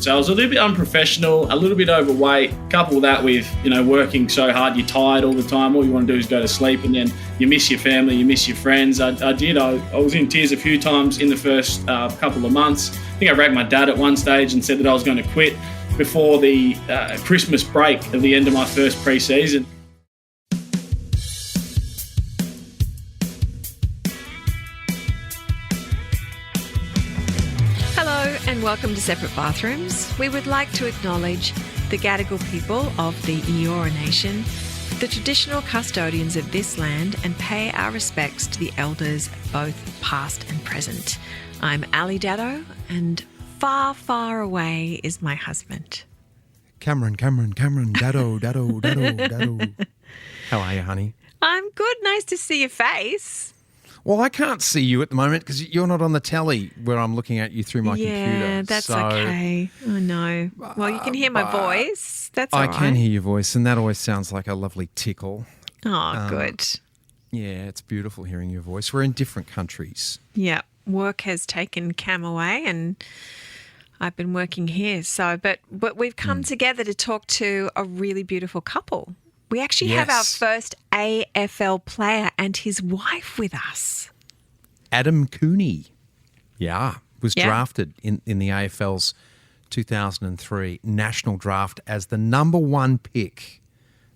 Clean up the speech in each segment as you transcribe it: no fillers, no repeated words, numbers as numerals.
So I was a little bit unprofessional, a little bit overweight. Couple that with, working so hard, you're tired all the time. All you want to do is go to sleep, and then you miss your family, you miss your friends. I was in tears a few times in the first couple of months. I think I rang my dad at one stage and said that I was going to quit before the Christmas break at the end of my first pre-season. And welcome to Separate Bathrooms. We would like to acknowledge the Gadigal people of the Eora Nation, the traditional custodians of this land, and pay our respects to the elders, both past and present. I'm Ali Dado, and far, far away is my husband. Cameron, Dado. How are you, honey? I'm good. Nice to see your face. Well, I can't see you at the moment because you're not on the telly where I'm looking at you through my computer. Yeah, that's okay. I know. Well, you can hear my voice. That's all right. I can hear your voice, and that always sounds like a lovely tickle. Oh, good. Yeah, it's beautiful hearing your voice. We're in different countries. Yeah, work has taken Cam away, and I've been working here. So, but we've come together to talk to a really beautiful couple. We actually have our first AFL player and his wife with us. Haylea Cooney. Was drafted in the AFL's 2003 national draft as the number one pick.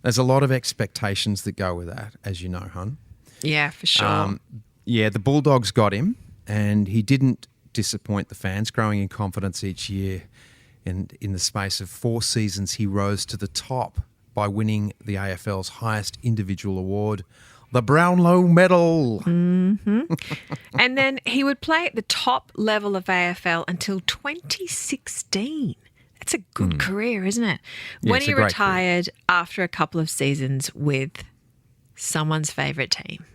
There's a lot of expectations that go with that, as you know, hon. Yeah, for sure. The Bulldogs got him, and he didn't disappoint the fans, growing in confidence each year. And in the space of 4 seasons, he rose to the top by winning the AFL's highest individual award, the Brownlow Medal. Mm-hmm. And then he would play at the top level of AFL until 2016. That's a good career, isn't it? Yeah, when he retired after a couple of seasons with someone's favourite team.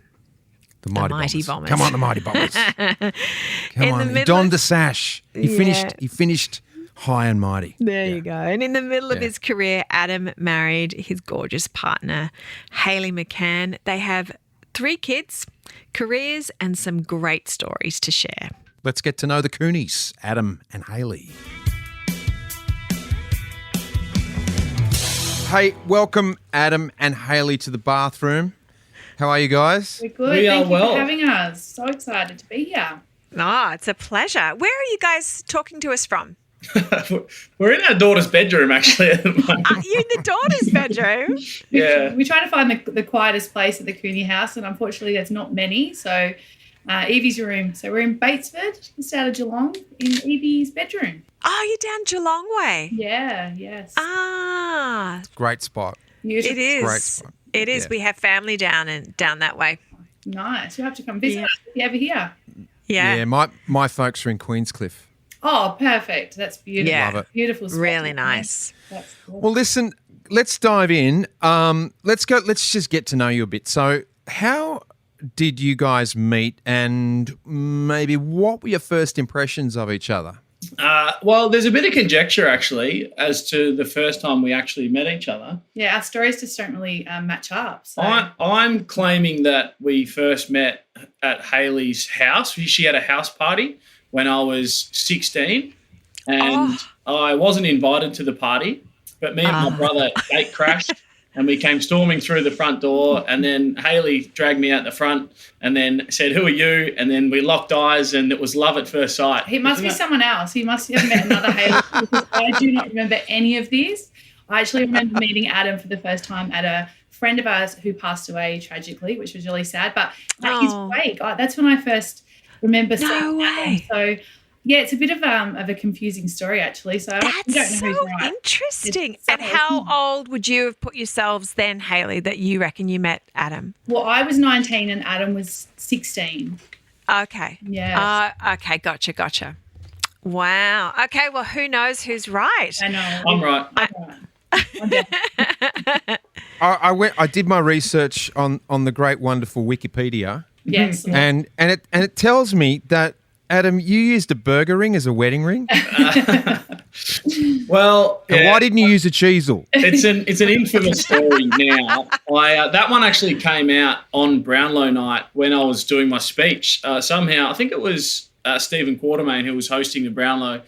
The Mighty Bombers. Come on, the Mighty Bombers. Come on. He donned the sash. He finished high and mighty. There you go. And in the middle of his career, Adam married his gorgeous partner, Haylea McCann. They have 3 kids, careers, and some great stories to share. Let's get to know the Cooneys, Adam and Haylea. Hey, welcome Adam and Haylea to the bathroom. How are you guys? We're good. Thank you for having us. So excited to be here. Oh, it's a pleasure. Where are you guys talking to us from? We're in our daughter's bedroom, actually, at the moment. You're in the daughter's bedroom? Yeah. We try to find the quietest place at the Cooney house, and unfortunately there's not many. So Evie's room. So we're in Batesford, just out of Geelong, in Evie's bedroom. Oh, you're down Geelong way? Yeah, yes. Ah. Great spot. Beautiful. It is. Great spot. It is. Yeah. We have family down that way. Nice. You'll have to come visit us if you're ever here. Yeah. Yeah, my folks are in Queenscliff. Oh, perfect. That's beautiful. Yeah. Love it. Beautiful spot. Really nice. That's cool. Well, listen, let's dive in. Let's just get to know you a bit. So how did you guys meet, and maybe what were your first impressions of each other? Well, there's a bit of conjecture, actually, as to the first time we actually met each other. Yeah, our stories just don't really match up. So. I'm claiming that we first met at Hayley's house. She had a house party when I was 16, and I wasn't invited to the party, but me and my brother gate crashed, and we came storming through the front door, and then Haylea dragged me out the front and then said, "Who are you?" And then we locked eyes, and it was love at first sight. He must be someone else. He must have met another Haylea, because I do not remember any of this. I actually remember meeting Adam for the first time at a friend of ours who passed away tragically, which was really sad. But at his wake, that's when I first remember seeing Adam. So, yeah, it's a bit of a confusing story, actually. So That's I don't know so who's right. interesting. And how old would you have put yourselves then, Haylea, that you reckon you met Adam? Well, I was 19 and Adam was 16. Okay. Yeah. Okay, gotcha. Wow. Okay, well, who knows who's right? I know. I'm right. I did my research on the great, wonderful Wikipedia. Yes. And it tells me that, Adam, you used a burger ring as a wedding ring. Well, and why didn't you use a cheesel? It's an infamous story now. That one actually came out on Brownlow night when I was doing my speech. Somehow, I think it was Stephen Quartermain who was hosting the Brownlow.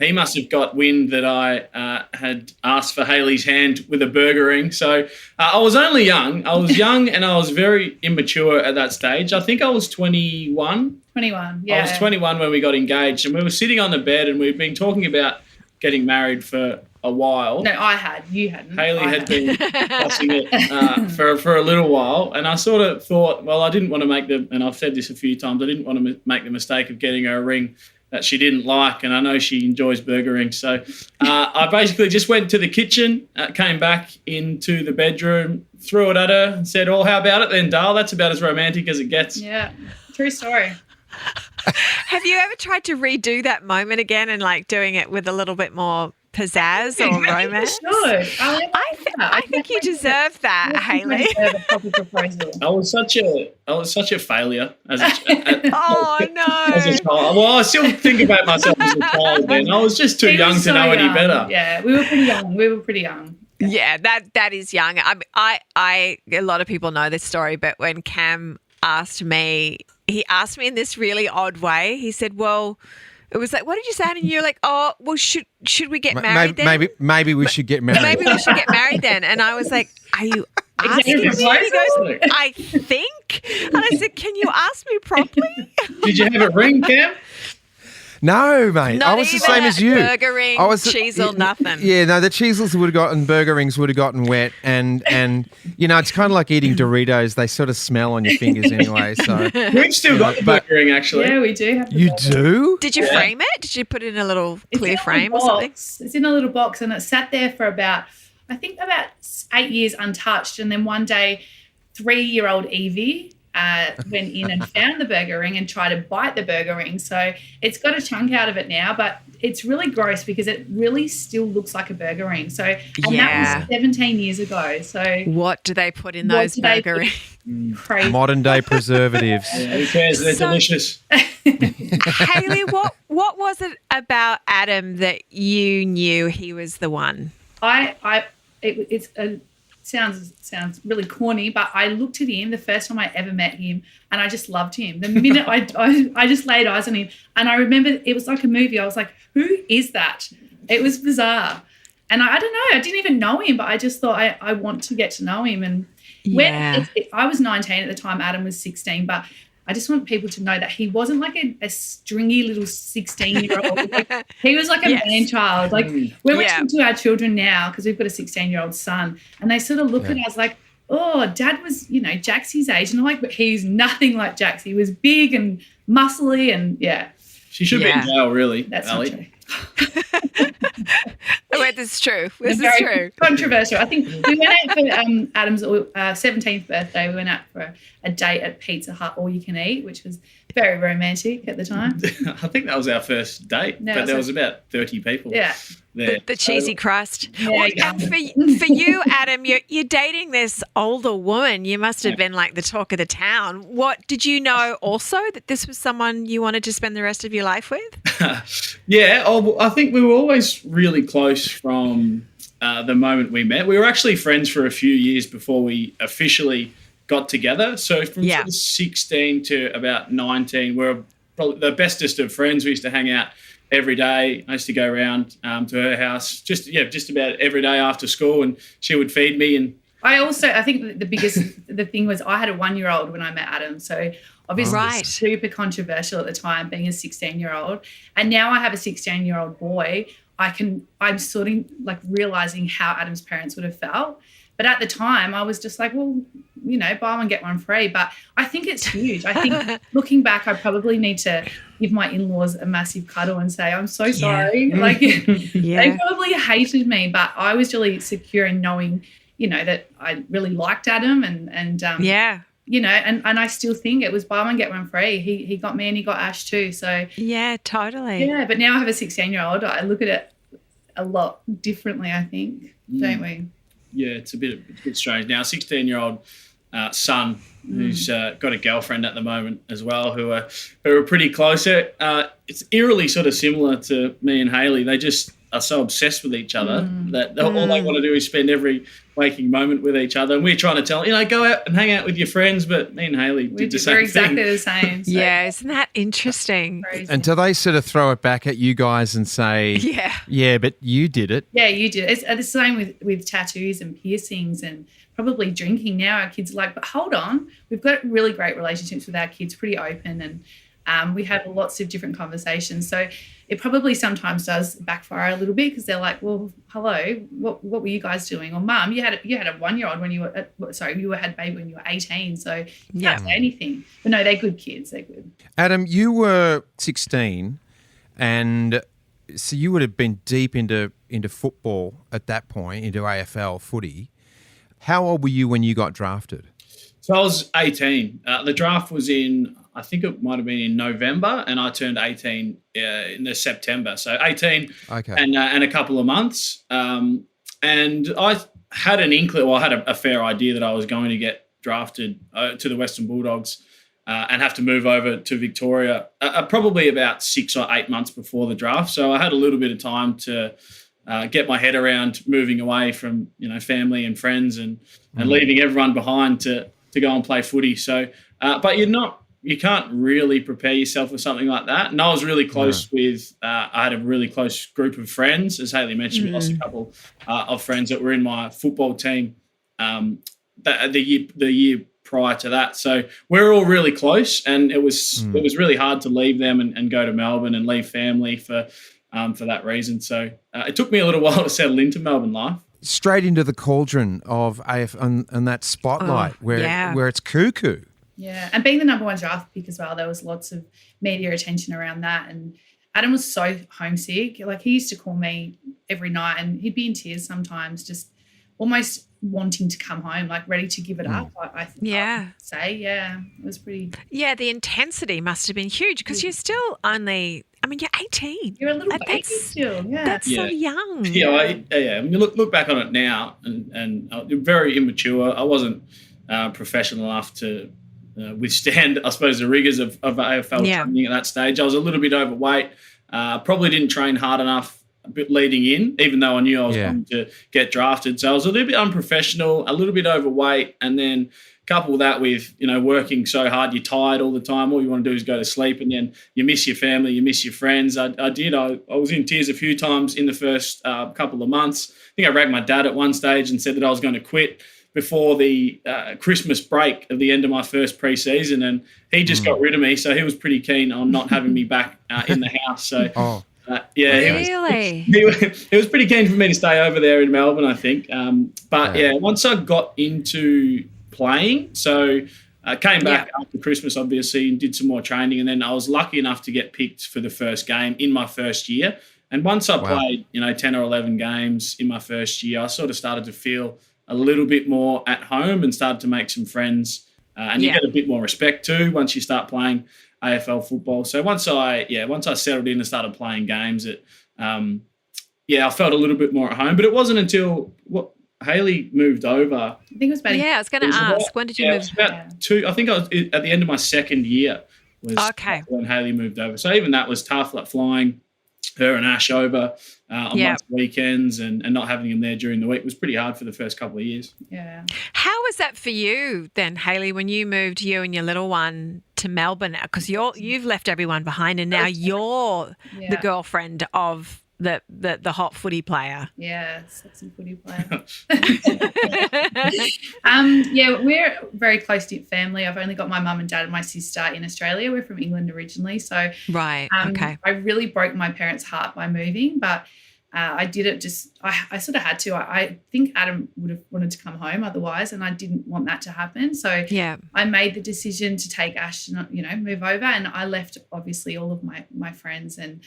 he must have got wind that I had asked for Hayley's hand with a burger ring. So I was only young. I was young and I was very immature at that stage. I think I was 21. 21, yeah. I was 21 when we got engaged, and we were sitting on the bed and we'd been talking about getting married for a while. No, I had. You hadn't. Hayley had been discussing it for a little while, and I sort of thought, well, I didn't want to make and I've said this a few times, I didn't want to make the mistake of getting her a ring that she didn't like, and I know she enjoys burger rings. So I basically just went to the kitchen, came back into the bedroom, threw it at her and said, oh, how about it then, Dale? That's about as romantic as it gets. Yeah, true story. Have you ever tried to redo that moment again and like doing it with a little bit more pizzazz or romance? I think you deserve that, Hayley. I was such a failure as a no. as a child. Well, I still think about myself as a child then. I was just too young to know any better. Yeah, we were pretty young. Yeah, that is young. I a lot of people know this story, but when Cam asked me, he asked me in this really odd way. He said, well, it was like, what did you say? And you're like, oh, well, should we get married then? Maybe we should get married. Maybe we should get married then. And I was like, are you asking me? And he goes, I think. And I said, can you ask me properly? Did you have a ring, Cam? No, mate. Not I was the even same as you. Burger ring, cheesel, nothing. Yeah, no, the cheesels would have gotten, burger rings would have gotten wet, and you know, it's kind of like eating Doritos. They sort of smell on your fingers anyway. So we've still got the burger ring, actually. Yeah, we do have. You do? Did you frame it? Did you put it in a little clear frame or something? It's in a little box, and it sat there for about 8 years untouched. And then one day, 3-year-old Evie went in and found the burger ring and tried to bite the burger ring. So it's got a chunk out of it now, but it's really gross because it really still looks like a burger ring. So, and that was 17 years ago. So what do they put in those burger rings? Crazy. Modern day preservatives. Yeah, who cares? They're delicious. Hayley, what was it about Adam that you knew he was the one? Sounds really corny, but I looked at him the first time I ever met him and I just loved him. The minute I just laid eyes on him, and I remember it was like a movie. I was like, who is that? It was bizarre. And I don't know, I didn't even know him, but I just thought I want to get to know him. And when I was 19 at the time, Adam was 16, but I just want people to know that he wasn't like a stringy little 16-year-old. Like, he was like a man child. Like when we're talking to our children now, because we've got a 16-year-old son, and they sort of look at us like, oh, Dad was, Jaxie's age. And I'm like, but he's nothing like Jaxie. He was big and muscly and, She should be in jail, really. That's Ali. not true. Wait, this is true. This is true. Controversial. I think we went out for Adam's 17th birthday. We went out for a date at Pizza Hut, all you can eat, which was very romantic at the time. I think that was our first date, but there was about 30 people. Yeah. There. The cheesy crust. Yeah, and for you, Adam, you're dating this older woman. You must have been like the talk of the town. What did you know also that this was someone you wanted to spend the rest of your life with? I think we were always really close from the moment we met. We were actually friends for a few years before we officially got together. So from sort of 16 to about 19, we were probably the bestest of friends. We used to hang out every day. I used to go around to her house just about every day after school, and she would feed me. And I think the thing was I had a 1-year-old when I met Adam, so obviously super controversial at the time being a 16-year-old, and now I have a 16-year-old boy. I'm sort of like realizing how Adam's parents would have felt. But at the time, I was just like, well, buy one, get one free. But I think it's huge. I think looking back, I probably need to give my in-laws a massive cuddle and say, I'm so sorry. Like, they probably hated me, but I was really secure in knowing, that I really liked Adam and and I still think it was buy one, get one free. He got me and he got Ash too. So yeah, totally. Yeah, but now I have a 16-year-old. I look at it a lot differently, I think, don't we? Yeah, it's a bit strange. Now, 16-year-old son who's got a girlfriend at the moment as well who are pretty close. It's eerily sort of similar to me and Hayley. They just are so obsessed with each other that all they want to do is spend every waking moment with each other. And we're trying to tell, go out and hang out with your friends, but me and Hayley did the same We're exactly thing. the same. So. Yeah, isn't that interesting? Crazy. And do they sort of throw it back at you guys and say, yeah, but you did it? Yeah, you did. It's the same with tattoos and piercings and probably drinking. Now our kids are like, but hold on, we've got really great relationships with our kids, pretty open, and we have lots of different conversations. So it probably sometimes does backfire a little bit because they're like, well, hello, what were you guys doing? Or mum, you had a 1-year-old when you had baby when you were 18, so you can't say anything. But no, they're good kids. They're good. Adam, you were 16 and so you would have been deep into football at that point, into AFL footy. How old were you when you got drafted? So I was 18. The draft was I think it might have been in November, and I turned 18 in the September. So 18 and a couple of months. And I had an inkling, I had a fair idea that I was going to get drafted to the Western Bulldogs and have to move over to Victoria probably about 6 or 8 months before the draft. So I had a little bit of time to get my head around moving away from, family and friends and leaving everyone behind to go and play footy. So, but you can't really prepare yourself for something like that. And I was really close with, I had a really close group of friends. As Hayley mentioned, we lost a couple of friends that were in my football team the year prior to that. So we're all really close, and it was really hard to leave them and go to Melbourne and leave family for that reason. So it took me a little while to settle into Melbourne life. Straight into the cauldron of AF and that spotlight where it's cuckoo. Yeah, and being the number one draft pick as well, there was lots of media attention around that. And Adam was so homesick. Like, he used to call me every night and he'd be in tears sometimes, just almost wanting to come home, like ready to give it up. I would say, it was pretty. Yeah, the intensity must have been huge because you're still only, you're 18. You're a little baby still. Yeah, that's so young. I mean, look back on it now, and very immature. I wasn't professional enough to withstand, I suppose, the rigours of AFL training at that stage. I was a little bit overweight. Probably didn't train hard enough a bit leading in, even though I knew I was going to get drafted. So I was a little bit unprofessional, a little bit overweight, and then couple that with, working so hard, you're tired all the time. All you want to do is go to sleep, and then you miss your family, you miss your friends. I was in tears a few times in the first couple of months. I think I rang my dad at one stage and said that I was going to quit before the Christmas break of the end of my first pre-season, and he just got rid of me. So he was pretty keen on not having me back in the house. So really? He was pretty keen for me to stay over there in Melbourne, I think. Once I got into playing, so I came back after Christmas, obviously, and did some more training, and then I was lucky enough to get picked for the first game in my first year. And once I played, 10 or 11 games in my first year, I sort of started to feel a little bit more at home and started to make some friends. And you get a bit more respect too once you start playing AFL football. So once I settled in and started playing games, I felt a little bit more at home. But it wasn't until Hayley moved over. I think it was about. I was going to ask, when did you move? It was about 2. I think I was at the end of my second year was when Hayley moved over. So even that was tough, like flying her and Ash over on most weekends and not having them there during the week was pretty hard for the first couple of years. Yeah. How was that for you then, Hayley, when you moved, you and your little one, to Melbourne? Because you've left everyone behind and now you're the girlfriend of the hot footy player. Yeah, sexy footy player. We're a very close-knit family. I've only got my mum and dad and my sister in Australia. We're from England originally. So I really broke my parents' heart by moving, but I did it I sort of had to. I think Adam would have wanted to come home otherwise, and I didn't want that to happen. So I made the decision to take Ash and, move over, and I left obviously all of my friends and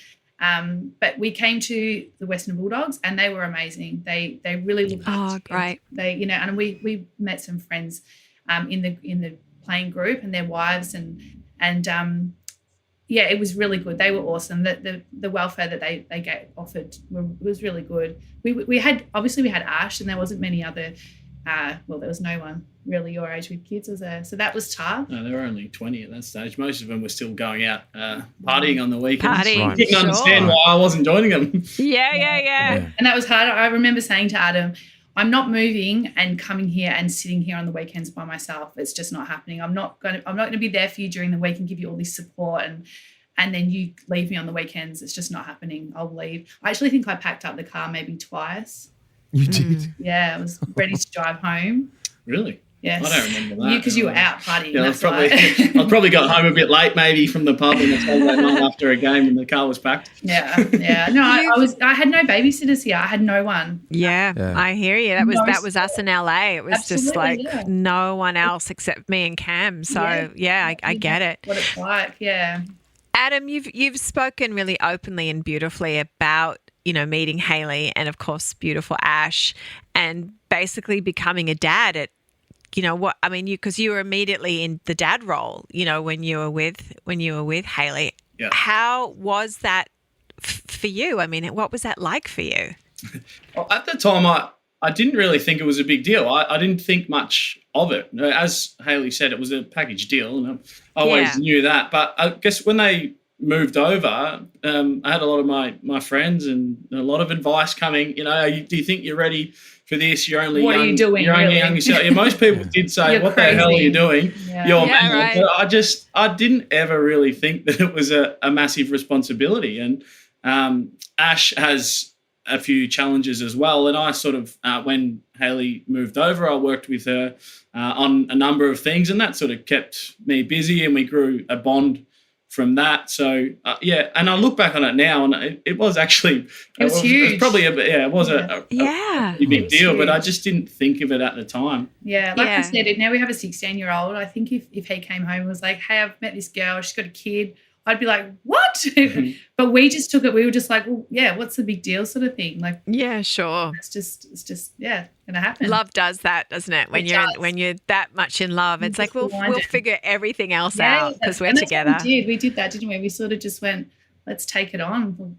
but we came to the Western Bulldogs and they were amazing. They really looked after us. Great. They, and we met some friends in the playing group and their wives and it was really good. They were awesome. The welfare that they offered was really good. We had Ash, and there wasn't many other well, there was no one really your age with kids, was there? So that was tough. No, they were only 20 at that stage. Most of them were still going out partying on the weekends. Partying, I didn't understand why I wasn't joining them. Yeah. And that was hard. I remember saying to Adam, I'm not moving and coming here and sitting here on the weekends by myself. It's just not happening. I'm not going to be there for you during the week and give you all this support and then you leave me on the weekends. It's just not happening. I'll leave. I actually think I packed up the car maybe twice. You did? Yeah, I was ready to drive home. Really? Yes. I don't remember that. Because you were out partying. Yeah, that's I probably got home a bit late maybe from the pub on the Saturday night after a game and the car was packed. Yeah. No, I had no babysitters here. I had no one. Yeah, I hear you. That was us in LA. It was just like no one else except me and Cam. So I get it. What it's like, yeah. Adam, you've spoken really openly and beautifully about, meeting Haylea and of course beautiful Ash and basically becoming a dad at, because you were immediately in the dad role, when you were with Haylea. Yeah. How was that for you? I mean, what was that like for you? Well, at the time, I didn't really think it was a big deal. I didn't think much of it. As Haylea said, it was a package deal, and I always knew that. But I guess when they moved over, I had a lot of my friends and a lot of advice coming. Do you think you're ready for this? You're only what young. Are you doing? You're really? only young yourself. Yeah, most people did say, "What crazy. the hell are you doing?" Yeah. You're Yeah, mad. right. But I didn't ever really think that it was a massive responsibility. And Ash has a few challenges as well. And I sort of, when Haylea moved over, I worked with her on a number of things, and that sort of kept me busy, and we grew a bond from that. So and I look back on it now, and it was actually it was huge. It was probably a pretty big deal, huge. but I just didn't think of it at the time. Yeah, like I said, now we have a 16-year-old. I think if he came home and was like, "Hey, I've met this girl. She's got a kid," I'd be like, "What?" But we just took it. We were just like, "Well, yeah, what's the big deal?" Sort of thing. Like, yeah, sure. It's just gonna happen. Love does that, doesn't it? When you're that much in love, it's like we'll figure everything else out because we're together. We did that, didn't we? We sort of just went, let's take it on.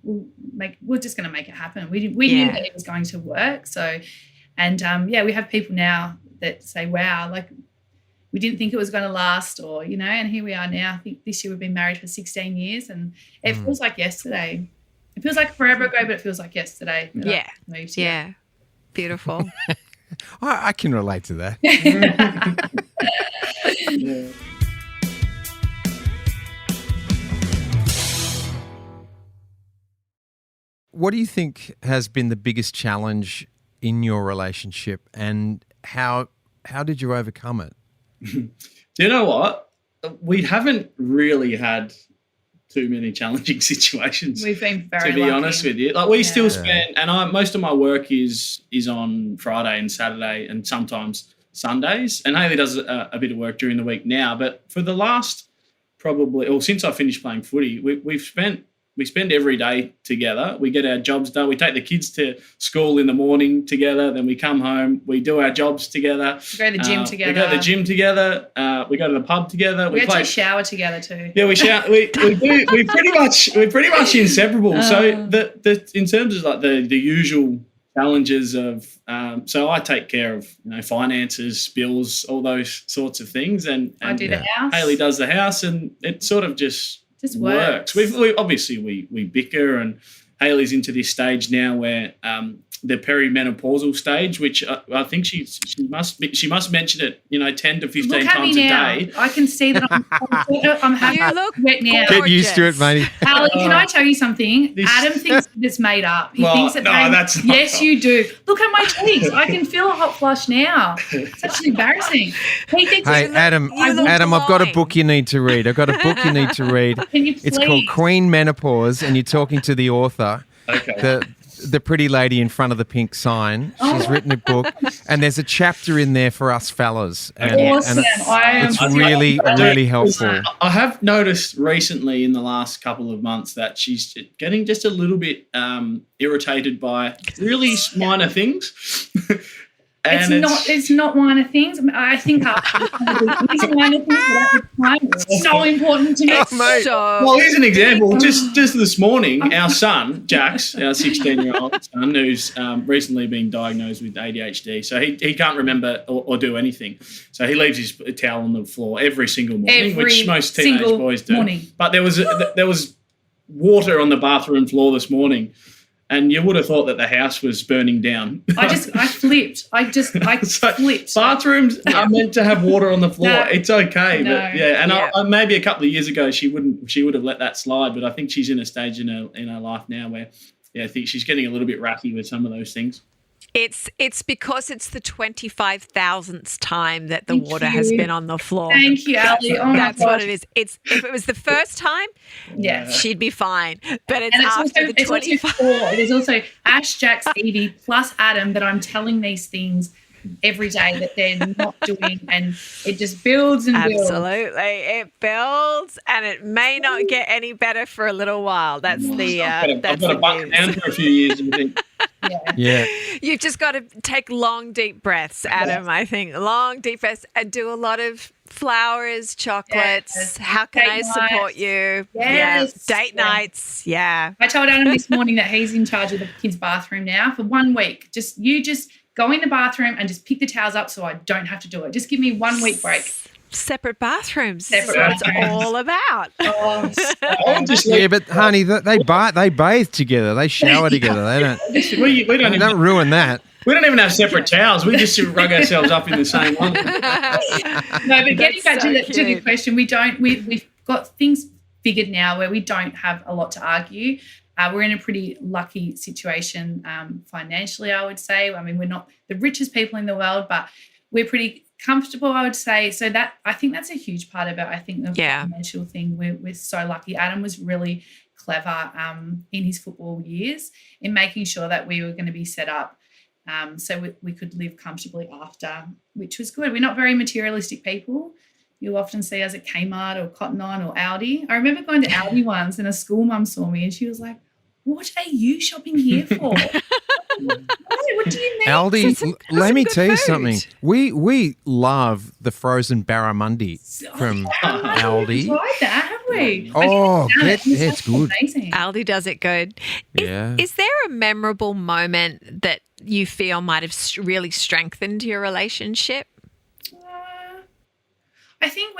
We're just going to make it happen. We knew that it was going to work. So, and we have people now that say, wow, like we didn't think it was going to last, or and here we are now. I think this year we've been married for 16 years, and it feels like yesterday. It feels like forever ago, but it feels like yesterday. Yeah, yeah. Beautiful. I can relate to that. Yeah. What do you think has been the biggest challenge in your relationship, and how did you overcome it? Do you know what? We haven't really had too many challenging situations. We've been very to be lucky. honest with you. Like we still spend, and most of my work is on Friday and Saturday, and sometimes Sundays. And Haylea does a bit of work during the week now. But for the last since I finished playing footy, we spend every day together. We get our jobs done. We take the kids to school in the morning together. Then we come home. We do our jobs together. We go to the gym together. We go to the gym together. We go to the pub together. We actually shower together too. Yeah, we shower. We do. We're pretty much inseparable. So in terms of like the usual challenges of so I take care of finances, bills, all those sorts of things, and I do the house. Haylea does the house, and it sort of just works. We obviously bicker, and Hayley's into this stage now where the perimenopausal stage, which I think she must mention it 10 to 15 times a day. I can see that I'm happy. You look wet now. Get used to it, matey. Ali, can I tell you something? Adam thinks it's made up. He thinks that that's not yes, you do. Look at my cheeks. I can feel a hot flush now. It's actually embarrassing. He thinks Hey, Adam, I've got a book you need to read. Can you please? It's called Queen Menopause, and you're talking to the author. Okay. The pretty lady in front of the pink sign. She's written a book, and there's a chapter in there for us fellas. And, awesome. and it's really helpful. I have noticed recently in the last couple of months that she's getting just a little bit irritated by really minor things. And it's not one of the things. I think it's one of the things, but at the time it's so important to me. Well, here's an example. Just this morning, our son, Jax, our 16-year-old son, who's recently been diagnosed with ADHD, so he can't remember or do anything. So he leaves his towel on the floor every single morning, which most teenage boys do. Morning. But there was water on the bathroom floor this morning. And you would have thought that the house was burning down. I flipped. I flipped. Bathrooms are meant to have water on the floor. No, it's okay, no, but yeah. And I maybe a couple of years ago she would have let that slide. But I think she's in a stage in her life now where, I think she's getting a little bit ratty with some of those things. It's because it's the 25,000th time that the water has been on the floor. Thank you, Ali. Oh That's what it is. If it was the first time, she'd be fine. But it's after the 25. There's also Ash, Jax, Evie, plus Adam that I'm telling these things every day that they're not doing, and it just builds and builds. Absolutely. It builds, and it may not get any better for a little while. That's I've got to buck down for a few years, I think. Yeah. You've just got to take long, deep breaths, Adam, I think. Long, deep breaths, and do a lot of flowers, chocolates. Yes. How can I support nights. You? Yes. Date nights. Yeah. I told Adam this morning that he's in charge of the kids' bathroom now for 1 week. Just go in the bathroom and just pick the towels up so I don't have to do it. Just give me 1 week break. Separate bathrooms. Separate That's what bathrooms. it's all about. Yeah, but honey, they bathe together. They shower together. They don't. We don't Ruin that. We don't even have separate towels. We just rug ourselves up in the same one. No, but getting back to the question, we've got things figured now where we don't have a lot to argue. We're in a pretty lucky situation financially, I would say. I mean, we're not the richest people in the world, but we're pretty comfortable, I would say. So that I think that's a huge part of it. I think the financial thing, we're so lucky. Adam was really clever in his football years in making sure that we were going to be set up so we could live comfortably after, which was good. We're not very materialistic people. You'll often see us at Kmart or Cotton On or Aldi. I remember going to Aldi once and a school mum saw me and she was like, "What are you shopping here for?" What do you mean? Aldi, let me tell you something. We love the frozen barramundi from Aldi. We've tried that, have we? Oh, it's good. Amazing. Aldi does it good. Yeah. Is there a memorable moment that you feel might have really strengthened your relationship? I think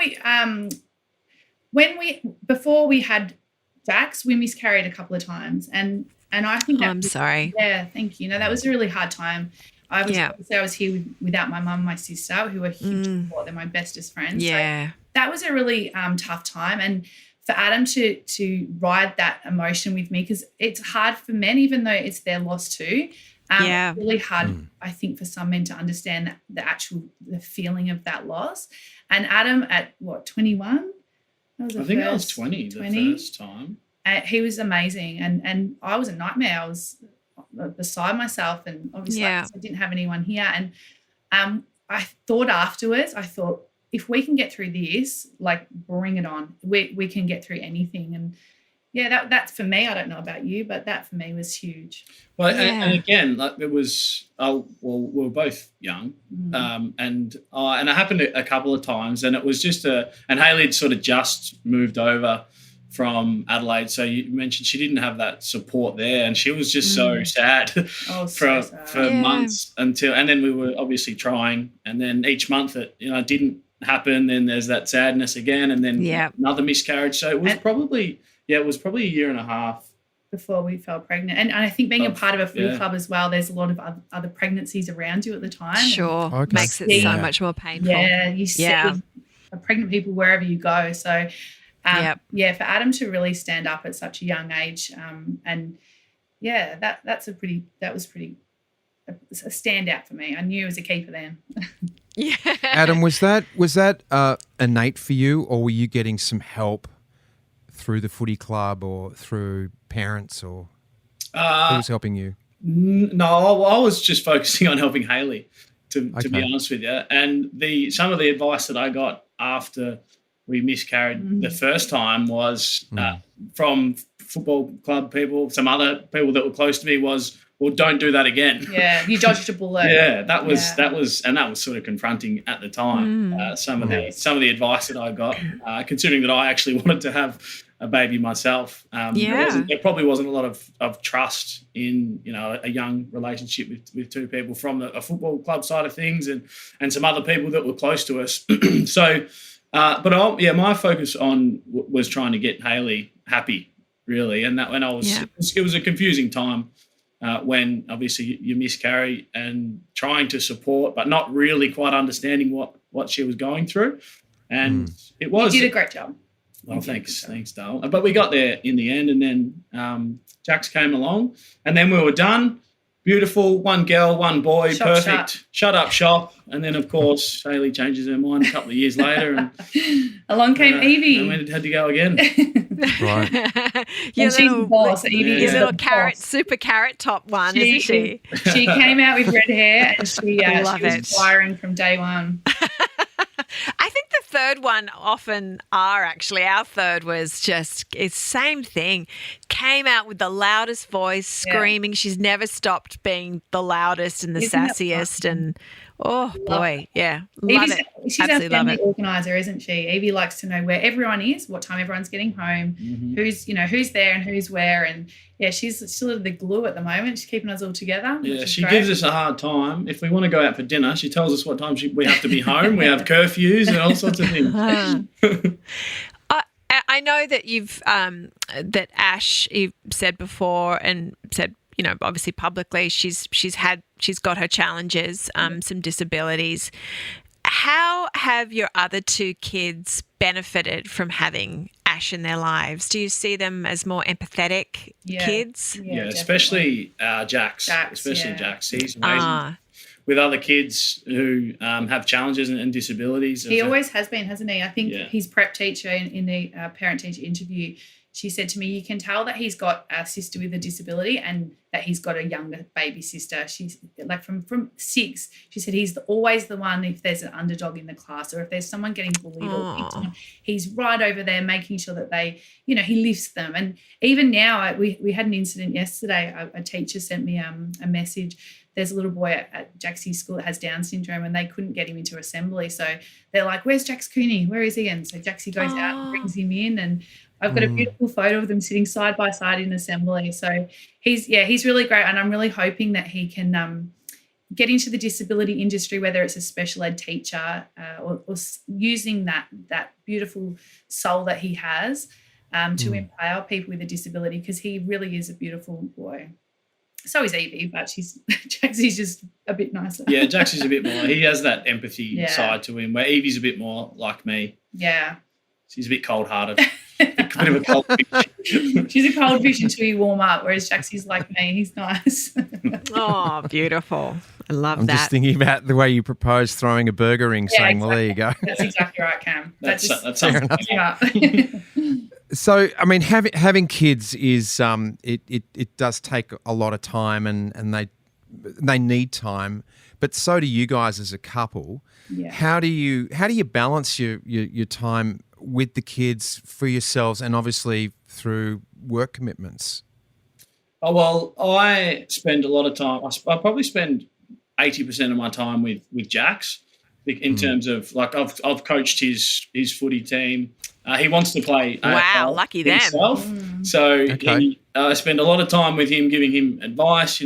before we had Jax, we miscarried a couple of times, and I think I'm sorry. Yeah, thank you. No, that was a really hard time. I was here without my mum and my sister, who are huge support. They're my bestest friends. Yeah, so that was a really tough time, and for Adam to ride that emotion with me, because it's hard for men, even though it's their loss too. It's really hard, I think, for some men to understand the feeling of that loss. And Adam at 21? I think I was 20 the first time. He was amazing, and I was a nightmare. I was beside myself, and obviously I didn't have anyone here. And I thought afterwards, if we can get through this, like, bring it on. We can get through anything. And yeah, that's for me. I don't know about you, but that for me was huge. Well, and again, like, it was. We were both young, and it happened a couple of times, and it was just and Haylea had sort of just moved over from Adelaide, so you mentioned she didn't have that support there, and she was just so sad for months and then we were obviously trying, and then each month it didn't happen. Then there's that sadness again, and then another miscarriage. So it was probably a year and a half before we fell pregnant. And I think being a part of a footy club as well, there's a lot of other pregnancies around you at the time. Sure. Makes it so much more painful. Yeah, you see pregnant people wherever you go. So, for Adam to really stand up at such a young age, that was a standout for me. I knew it was a keeper then. Yeah. Adam, was that innate for you, or were you getting some help through the footy club or through parents, or who was helping you? No, I was just focusing on helping Haylea, to be honest with you. And some of the advice that I got after we miscarried the first time was from football club people, some other people that were close to me, was well, don't do that again. Yeah, you dodged a bullet. Yeah, that was sort of confronting at the time. Some of the advice that I got, considering that I actually wanted to have a baby myself. There probably wasn't a lot of trust in a young relationship with two people from a football club side of things, and some other people that were close to us. So, my focus was trying to get Hayley happy, really, and that when it was a confusing time. When obviously you miscarry and trying to support, but not really quite understanding what she was going through, and it was. You did a great job. Well, thanks, Dale. But we got there in the end, and then Jax came along, and then we were done. Beautiful, one girl, one boy, perfect. Shut up shop. And then, of course, Hayley changes her mind a couple of years later. And along came Evie. And we had to go again. Right. She's the boss. Evie is little the super carrot top one, isn't she? She came out with red hair, and she was firing from day one. I think the third one often are actually. Our third was it's same thing. Came out with the loudest voice, screaming. She's never stopped being the loudest and the sassiest. And love it. Love it. She's our family organizer, isn't she? Evie likes to know where everyone is, what time everyone's getting home, who's there and who's where, and she's still the glue at the moment. She's keeping us all together. Yeah, she gives us a hard time. If we want to go out for dinner, she tells us what time we have to be home. We have curfews and all sorts of things. I know that you've that Ash, you've said before and said, obviously publicly, she's got her challenges, some disabilities. How have your other two kids benefited from having Ash in their lives? Do you see them as more empathetic kids? Yeah, especially Jax. Especially Jax. He's amazing. With other kids who have challenges and disabilities. He always has been, hasn't he? I think his prep teacher in the parent-teacher interview, she said to me, you can tell that he's got a sister with a disability and that he's got a younger baby sister. She's like from 6, she said he's always the one if there's an underdog in the class or if there's someone getting bullied or picked on, he's right over there making sure that they, he lifts them. And even now, we had an incident yesterday. A teacher sent me a message. There's a little boy at Jaxie's school that has Down syndrome and they couldn't get him into assembly. So they're like, where's Jax Cooney? Where is he? And so Jaxie goes out and brings him in, and I've got a beautiful photo of them sitting side by side in assembly. So he's really great, and I'm really hoping that he can get into the disability industry, whether it's a special ed teacher or using that beautiful soul that he has to empower people with a disability, because he really is a beautiful boy. So is Evie, but Jaxie's just a bit nicer. Yeah, Jaxie's a bit more. He has that empathy side to him, where Evie's a bit more like me. Yeah. She's a bit cold-hearted. A bit of a cold fish. She's a cold fish until you warm up, whereas Jaxie's like me. He's nice. Oh, beautiful. I love I'm that. just thinking about the way you proposed throwing a burger ring, saying, exactly. well, there you go. That's exactly right, Cam. That's fair enough. So, I mean, having kids is it does take a lot of time, and they need time, but so do you guys as a couple. Yeah. How do you balance your time with the kids for yourselves, and obviously through work commitments? Oh, well, I spend a lot of time. I probably spend 80% of my time with Jax, in terms of, like, I've coached his footy team. He wants to play wow, lucky himself. them. So I spend a lot of time with him, giving him advice,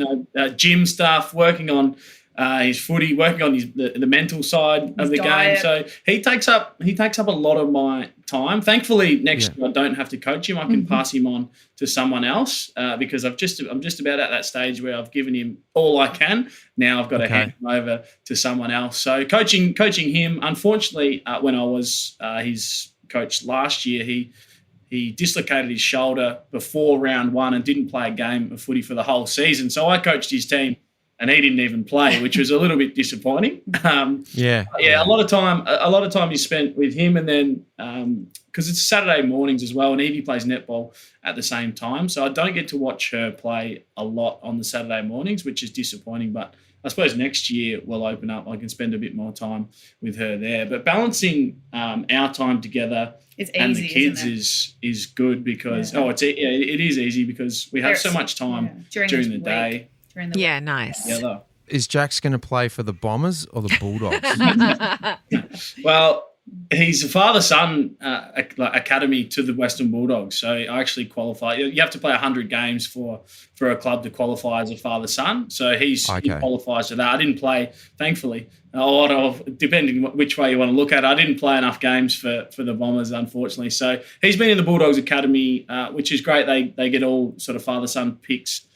gym stuff, working on his footy, working on the mental side of the diet. game. So he takes up a lot of my time. Thankfully, next year I don't have to coach him. I can pass him on to someone else because I'm just about at that stage where I've given him all I can. Now I've got to hand him over to someone else. So coaching him. Unfortunately, when I was his coach last year, he dislocated his shoulder before round 1 and didn't play a game of footy for the whole season. So I coached his team and he didn't even play, which was a little bit disappointing. A lot of time is spent with him, and then because it's Saturday mornings as well, and Evie plays netball at the same time, so I don't get to watch her play a lot on the Saturday mornings, which is disappointing. But I suppose next year will open up. I can spend a bit more time with her there. But balancing our time together and the kids is good because it is easy because we have so much time during the day. during the Yeah, week. nice. together. Is Jax going to play for the Bombers or the Bulldogs? Well, he's a father-son academy to the Western Bulldogs, so I actually qualify. You have to play 100 games for a club to qualify as a father-son. So he qualifies to that. I didn't play, thankfully. Depending which way you want to look at it, I didn't play enough games for the Bombers, unfortunately. So he's been in the Bulldogs academy, which is great. They get all sort of father-son picks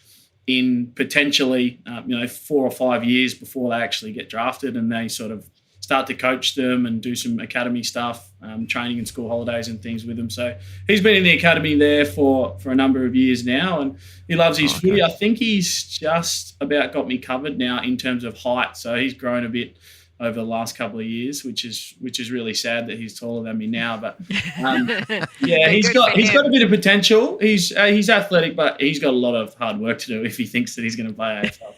in potentially 4 or 5 years before they actually get drafted, and they sort of start to coach them and do some academy stuff, training and school holidays and things with them. So he's been in the academy there for a number of years now, and he loves his footy. I think he's just about got me covered now in terms of height. So he's grown a bit over the last couple of years, which is really sad that he's taller than me now. But he's got a bit of potential. He's athletic, but he's got a lot of hard work to do if he thinks that he's going to play AFL.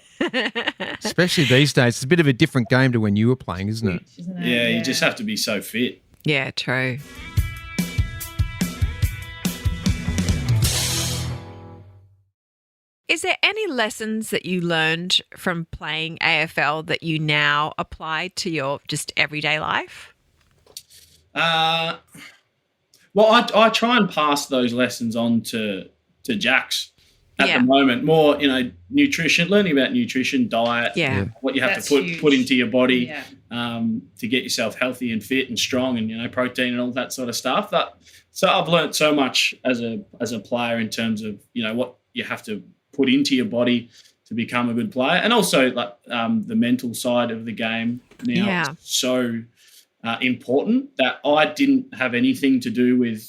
Especially these days. It's a bit of a different game to when you were playing, isn't it? Yeah, you just have to be so fit. Yeah, true. Is there any lessons that you learned from playing AFL that you now apply to your just everyday life? Well, I try and pass those lessons on to Jax at the moment. More, nutrition, learning about nutrition, diet, what you have to put into your body to get yourself healthy and fit and strong, and protein and all that sort of stuff. So I've learned so much as a player in terms of what you have to put into your body to become a good player, and also the mental side of the game now is so important that I didn't have anything to do with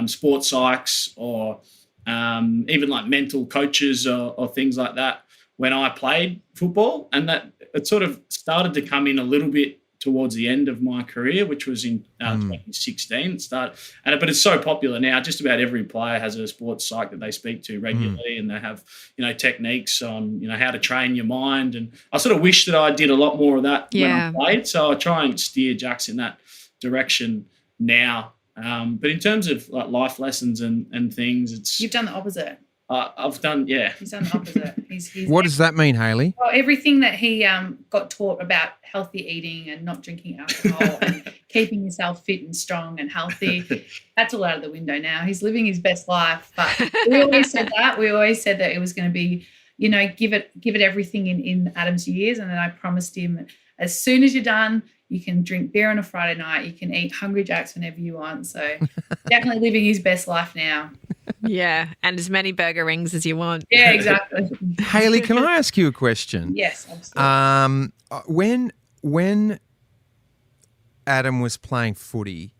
sports psychs or even like mental coaches or things like that when I played football, and that it sort of started to come in a little bit towards the end of my career, which was in 2016. But it's so popular now. Just about every player has a sports psych that they speak to regularly, and they have techniques on how to train your mind. And I sort of wish that I did a lot more of that when I played. So I try and steer Jax in that direction now. But in terms of like life lessons and things, you've done the opposite. I've done, He's done the opposite. He's what does that mean, Hayley? Well, everything that he got taught about healthy eating and not drinking alcohol and keeping yourself fit and strong and healthy, that's all out of the window now. He's living his best life. But we always said that. We always said that it was going to be, give it everything in Adam's years. And then I promised him, as soon as you're done, you can drink beer on a Friday night. You can eat Hungry Jacks whenever you want. So definitely living his best life now. Yeah, and as many burger rings as you want. Yeah, exactly. Hayley, can I ask you a question? Yes, absolutely. When Adam was playing footy,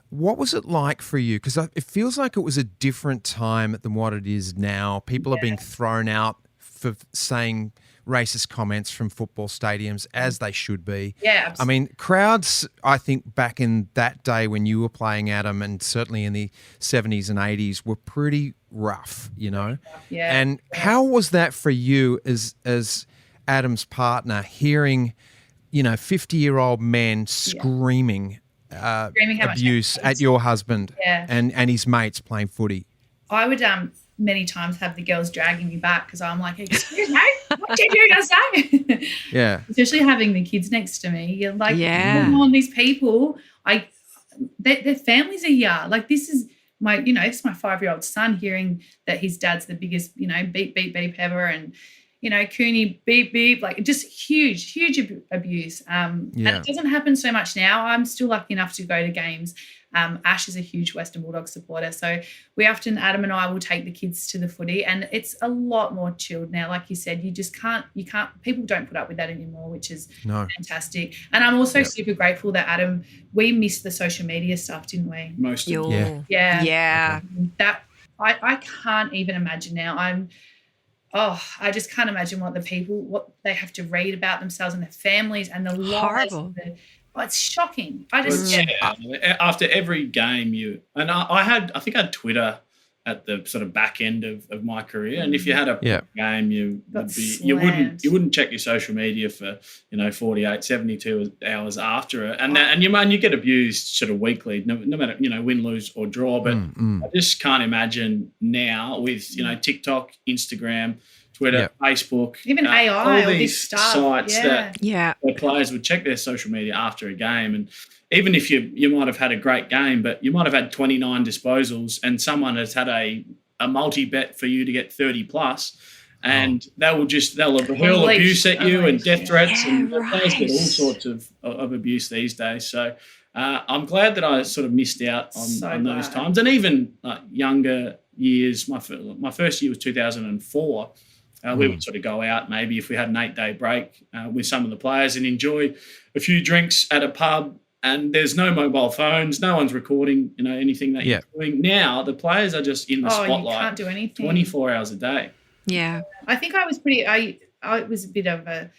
what was it like for you? Because it feels like it was a different time than what it is now. People are being thrown out for saying racist comments from football stadiums, as they should be. Yeah, absolutely. I mean, crowds, I think back in that day when you were playing, Adam, and certainly in the 70s and 80s, were pretty rough, Yeah. And how was that for you as Adam's partner, hearing, 50-year-old men screaming abuse at your husband and his mates playing footy? I would many times have the girls dragging me back because I'm like, excuse me, what did you just say? Yeah. Especially having the kids next to me. You're like, come on, these people, their families are here. Like, this is it's my 5-year-old son hearing that his dad's the biggest, beep, beep, beep ever, and, Cooney, beep, beep, like just huge abuse. And it doesn't happen so much now. I'm still lucky enough to go to games. Ash is a huge Western Bulldogs supporter, so we often, Adam and I, will take the kids to the footy, and it's a lot more chilled now. Like you said, you can't, people don't put up with that anymore, which is fantastic. And I'm also super grateful that, Adam, we missed the social media stuff, didn't we? Most of it. Yeah. That I can't even imagine now. I just can't imagine what they have to read about themselves and their families and the lies. Horrible. It's shocking. I after every game, I think I had Twitter at the sort of back end of my career, and if you had a game, you wouldn't check your social media for 48, 72 hours after it, and you get abused sort of weekly, no matter win, lose or draw. But I just can't imagine now with TikTok, Instagram, Twitter, Yep. Facebook, Even AI, all all this these stuff. sites that Yeah. where players would check their social media after a game. And even if you might have had a great game, but you might have had 29 disposals and someone has had a multi-bet for you to get 30 plus, and they'll hurl abuse at you and death threats, and players get all sorts of abuse these days. So I'm glad that I sort of missed out on those times. And even younger years, my first year was 2004. We would sort of go out maybe if we had an 8-day break with some of the players and enjoy a few drinks at a pub. And there's no mobile phones, no one's recording, anything that you're doing. Now the players are just in the spotlight. You can't do anything. 24 hours a day. Yeah. I think I was I was a bit of a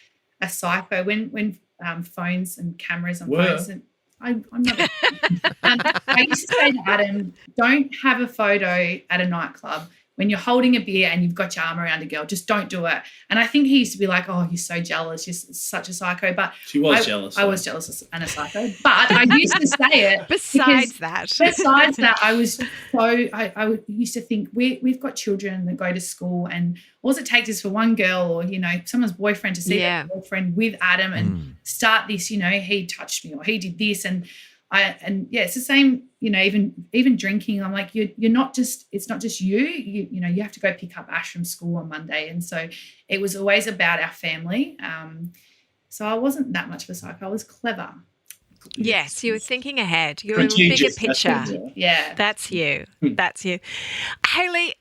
psycho when phones and cameras on phones. And I'm not. I used to say to Adam, don't have a photo at a nightclub when you're holding a beer and you've got your arm around a girl. Just don't do it. And I think he used to be like, oh, you're so jealous. You're such a psycho. But she was jealous. I was jealous and a psycho. But I used to say it. Besides that, I was I used to think we've got children that go to school, and all it takes is for one girl or, someone's boyfriend to see their boyfriend with Adam and start this, he touched me or he did this. And it's the same, even drinking. I'm like, you're not just, it's not just you have to go pick up Ash from school on Monday. And so it was always about our family. So I wasn't that much of a psycho. I was clever. Yes, you were thinking ahead. You were a bigger picture. Yeah. That's you. That's you. Haylea,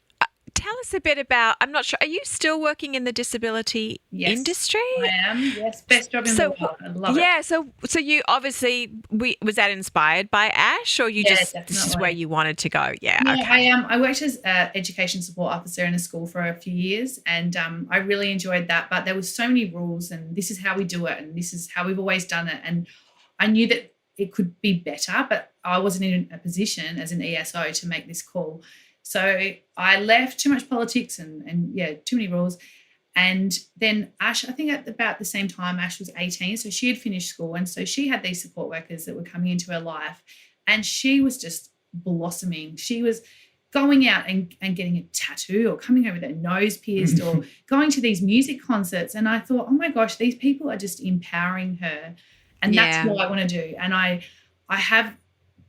tell us a bit about, I'm not sure, are you still working in the disability industry? I am, yes. Best job in the world. I love it. Yeah, so you obviously, was that inspired by Ash, or you this is where you wanted to go? Yeah, okay. I worked as an education support officer in a school for a few years, and I really enjoyed that, but there was so many rules, and this is how we do it, and this is how we've always done it, and I knew that it could be better, but I wasn't in a position as an ESO to make this call. So I left, too much politics and too many rules. And then Ash, I think at about the same time, Ash was 18, so she had finished school, and so she had these support workers that were coming into her life, and she was just blossoming. She was going out and getting a tattoo or coming home with her nose pierced or going to these music concerts. And I thought, oh my gosh, these people are just empowering her. And that's what I want to do. And I have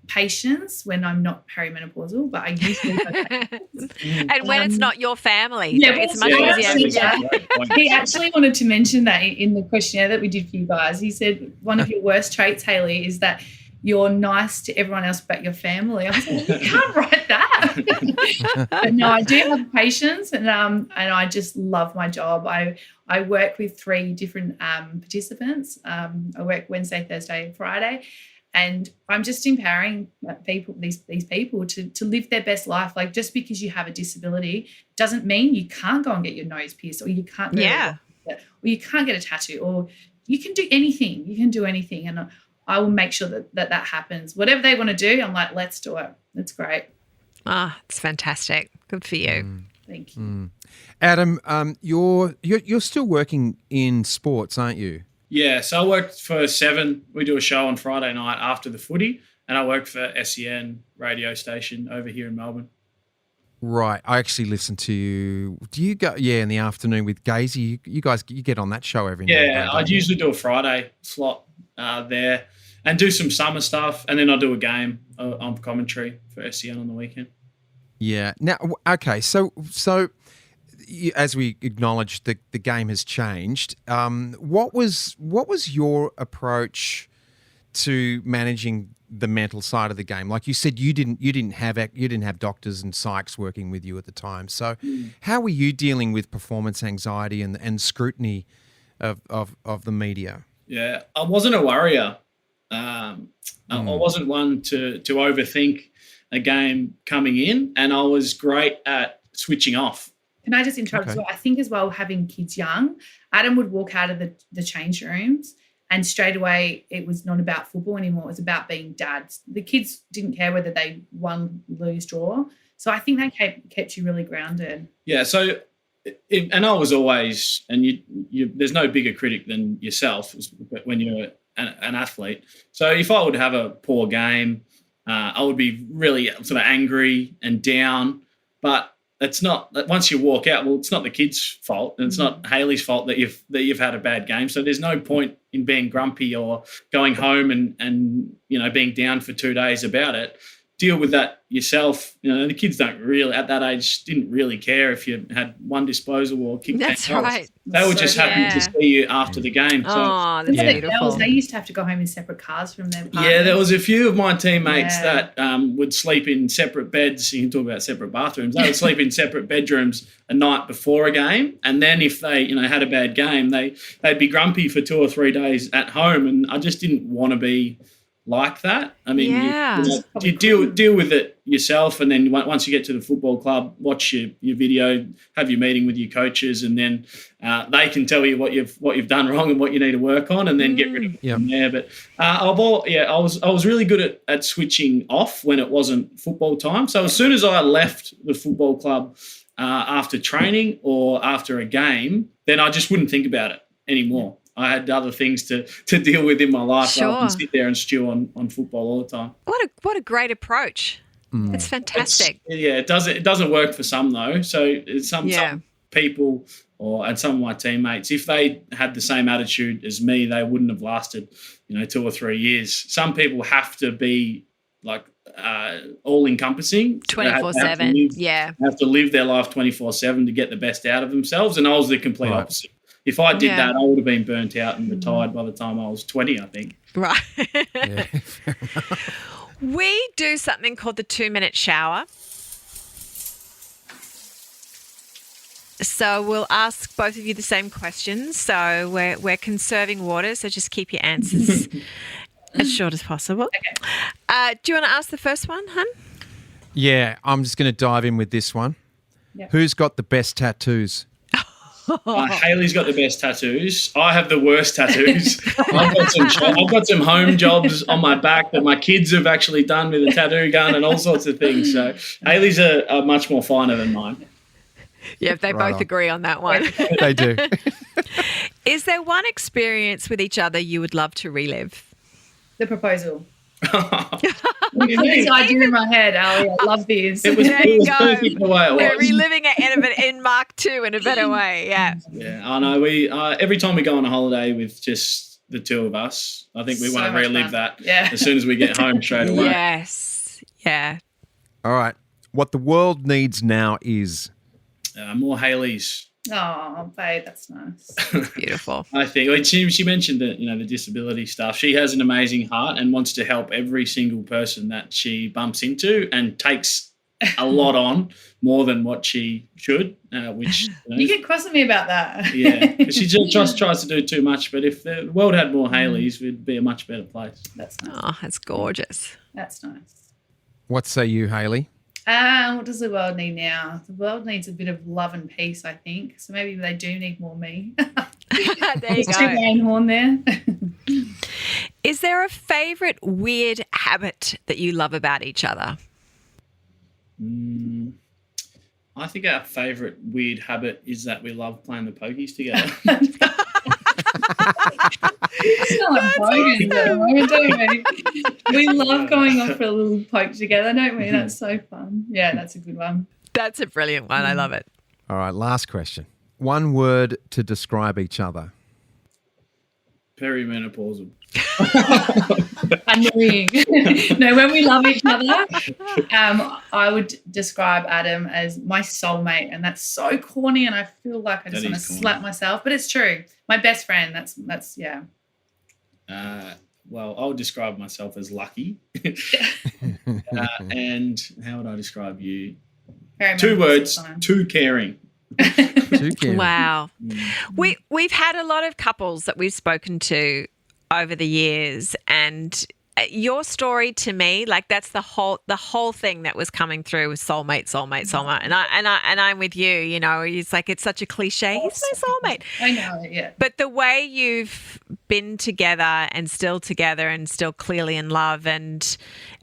patience when I'm not perimenopausal, but I usually and when it's not your family, it's much easier. He actually wanted to mention that in the questionnaire that we did for you guys. He said one of your worst traits, Haylea, is that you're nice to everyone else but your family. I was like, you can't write that. But no, I do have patience, and I just love my job. I work with 3 different participants. I work Wednesday, Thursday, and Friday. And I'm just empowering people, these people to live their best life. Like, just because you have a disability doesn't mean you can't go and get your nose pierced, or you can't or you can't get a tattoo, or you can do anything. You can do anything, and I will make sure that happens. Whatever they want to do, I'm like, let's do it. That's great. It's fantastic. Good for you. Thank you. Adam, you're still working in sports, aren't you? Yeah, so I worked for Seven. We do a show on Friday night after the footy, and I worked for SEN radio station over here in Melbourne. Right. I actually listen to you. Do you go, in the afternoon with Gazy? You guys, you get on that show every night. Yeah, I'd usually do a Friday slot there and do some summer stuff, and then I'll do a game on commentary for SEN on the weekend. Yeah. Now, okay, so as we acknowledge, the game has changed. What was your approach to managing the mental side of the game? Like you said, you didn't have doctors and psychs working with you at the time. So, how were you dealing with performance anxiety and scrutiny of the media? Yeah, I wasn't a worrier. I wasn't one to overthink a game coming in, and I was great at switching off. Can I just interrupt as well? I think as well, having kids young, Adam would walk out of the change rooms and straight away it was not about football anymore. It was about being dads. The kids didn't care whether they won, lose, draw. So I think that kept you really grounded. Yeah, so and I was always, and you there's no bigger critic than yourself when you're an athlete. So if I would have a poor game, I would be really sort of angry and down. But it's not once you walk out. Well, it's not the kid's fault, and it's not Hayley's fault that you've had a bad game. So there's no point in being grumpy or going home and being down for 2 days about it. Deal with that yourself. The kids don't really, at that age, didn't really care if you had one disposal or kicked. That's right. They were just happy to see you after the game. That's beautiful. They used to have to go home in separate cars from their partners. Yeah, there was a few of my teammates that would sleep in separate beds. You can talk about separate bathrooms. They would sleep in separate bedrooms a night before a game, and then if they had a bad game, they'd be grumpy for 2 or 3 days at home, and I just didn't want to be like that. I mean, you deal with it yourself, and then once you get to the football club, watch your video, have your meeting with your coaches, and then they can tell you what you've done wrong and what you need to work on, and then get rid of it from there. But I was really good at switching off when it wasn't football time. So as soon as I left the football club after training or after a game, then I just wouldn't think about it anymore. I had other things to deal with in my life rather than sit there and stew on football all the time. What a great approach. It's fantastic. It doesn't work for some though. So some people and some of my teammates, if they had the same attitude as me, they wouldn't have lasted 2 or 3 years. Some people have to be like all encompassing 24/7. Have to live their life 24/7 to get the best out of themselves, and I was the complete opposite. If I did that, I would have been burnt out and retired by the time I was 20, I think. Right. We do something called the 2-minute shower. So we'll ask both of you the same questions. So we're conserving water, so just keep your answers as short as possible. Okay. Do you want to ask the first one, hun? Yeah, I'm just going to dive in with this one. Yep. Who's got the best tattoos? Hayley's got the best tattoos. I have the worst tattoos. I've got some home jobs on my back that my kids have actually done with a tattoo gun and all sorts of things. So Hayley's are much more finer than mine. Yeah, they both agree on that one. They do. Is there one experience with each other you would love to relive? The proposal. I do in my head, Ali. I love these. It was perfect the way it was. They're reliving it in Mark II in a better way. Yeah. Yeah, I know. We every time we go on a holiday with just the two of us, I think we want to relive that as soon as we get home straight away. Yes. Yeah. All right. What the world needs now is more Hayleys. Oh, babe, that's nice. Beautiful. I think she mentioned that the disability stuff. She has an amazing heart and wants to help every single person that she bumps into, and takes a lot on, more than what she should. Which you get cross with me about that. Yeah, she just tries to do too much. But if the world had more Hayleys, we'd be a much better place. That's nice. Oh, that's gorgeous. That's nice. What say you, Hayley? What does the world need now? The world needs a bit of love and peace, I think. So maybe they do need more me. There you go. Too horn there. Is there a favourite weird habit that you love about each other? I think our favourite weird habit is that we love playing the pokies together. We love going off for a little poke together, don't we? That's so fun. Yeah, that's a good one. That's a brilliant one. I love it. All right, last question. One word to describe each other. Perimenopausal. Annoying. No, when we love each other, I would describe Adam as my soulmate, and that's so corny, and I feel like I just want to slap myself, but it's true. My best friend. That's yeah. Well, I'll describe myself as lucky. And how would I describe you? 2 words: too caring. Wow. We've had a lot of couples that we've spoken to over the years, and your story to me, like that's the whole thing that was coming through was soulmate. And I'm with you, it's like it's such a cliche. He's my soulmate. I know, yeah. But the way you've been together and still clearly in love, and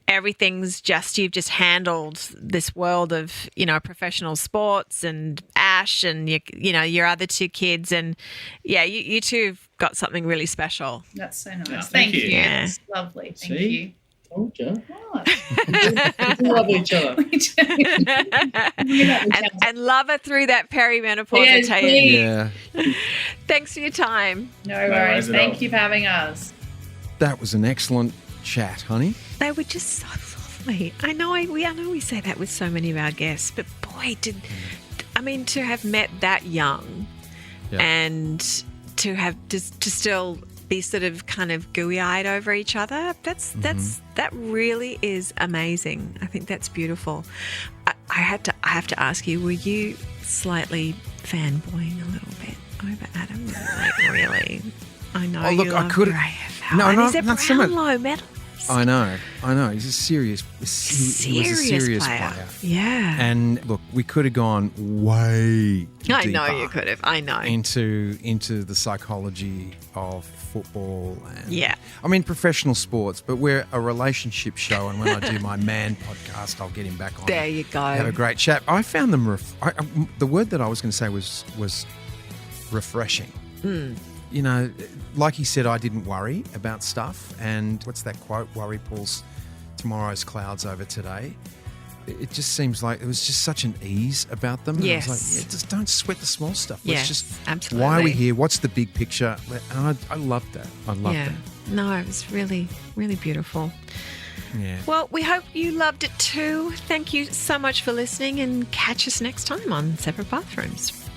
everything's you've just handled this world of, professional sports and Ash and your other 2 kids, and you two have got something really special. That's so nice. Thank you. Yeah. It's lovely. Thank you. Told you. Right. We love each other. and love her through that perimenopause. I Yes, tell you. please. Yeah. Thanks for your time. No worries worries. at all. Thank you for having us. That was an excellent chat, honey. They were just so lovely. I know we say that with so many of our guests, but boy, to have met that young and to have to still be sort of kind of gooey-eyed over each other, that really is amazing. I think that's beautiful. I have to ask you, were you slightly fanboying a little bit over Adam? Like, really? I know. Oh, look, you I love could your have. AFL. No, and no, he's a not so much. Brownlow medalist. I know. He's a serious. He was a serious player. Yeah. And look, we could have gone way I know deeper you could have. I know. into the psychology of football and Yeah. I mean professional sports, but we're a relationship show, and when I do my man podcast, I'll get him back on. There you go. Have a great chat. I found them. The word that I was going to say was refreshing. You know, like he said, I didn't worry about stuff. And what's that quote? Worry pulls tomorrow's clouds over today. It just seems like it was just such an ease about them. Yes. I was like, just don't sweat the small stuff. Yes, Let's just, absolutely. why are we here? What's the big picture? And I loved that. I loved that. No, it was really, really beautiful. Yeah. Well, we hope you loved it too. Thank you so much for listening, and catch us next time on Separate Bathrooms.